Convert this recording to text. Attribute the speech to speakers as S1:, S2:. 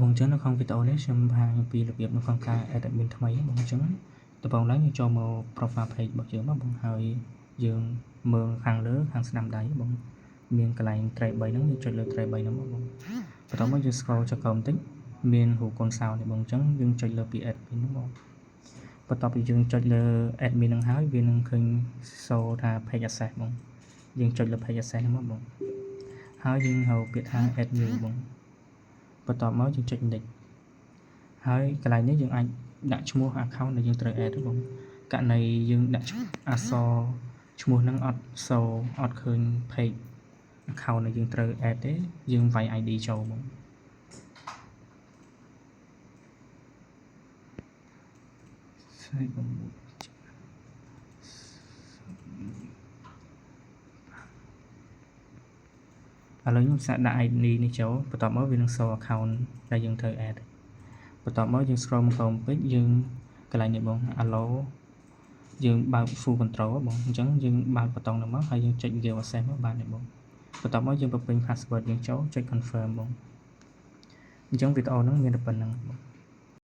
S1: បងចឹងនៅក្នុងវីដេអូនេះខ្ញុំបង្ហាញអំពីរបៀបនៅក្នុងការ add admin ថ្មីបងចឹងដំបូងឡើយយើងចូលមក profile page របស់យើងមកបងហើយយើងមើលខាងលើខាងស្ដាំដៃបងមានកន្លែង tray 3ហ្នឹងយើងចុចលើ tray 3ហ្នឹងមកបងបន្ទាប់មកយើង scroll ចុះក្រោមបន្តិចមានរូបកូនសោនេះបងចឹងយើងចុចលើពី admin ហ្នឹងបងបន្ទាប់ពីយើងចុចលើ admin ហ្នឹងហើយវានឹងឃើញសូថា page access បងយើងចុចលើ page access ហ្នឹងមកបងហើយយើងហៅពាក្យថា add new បងបន្ទាប់មកយើងចុច next ហើយកន្លែងនេះយើងអាចដាក់ឈ្មោះ account ដែលយើងត្រូវ add ទេបងករណីយើងដាក់អក្សរឈ្មោះហ្នឹងអត់ឃើញ page account ដែលយើងត្រូវ add ទេយើងវាយ ID ចូលបងឥឡូវខ្ញុំសាកដាក់ ID នេះចូលបន្ទាប់មកវានឹងសូ account ដែលយើងត្រូវ add បន្ទាប់មកយើង scroll មកក្រោមពេកយើងកន្លែងនេះបង allow យើងបើក full control បងអញ្ចឹងយើងបើកប៊ូតុងហ្នឹងមកហើយយើងចុច give access មកបានទេបងបន្ទាប់មកយើងបំពេញ password យើងចូលចុច confirm បងអញ្ចឹងវីដេអូហ្នឹងមានតែប៉ុណ្្នឹងបង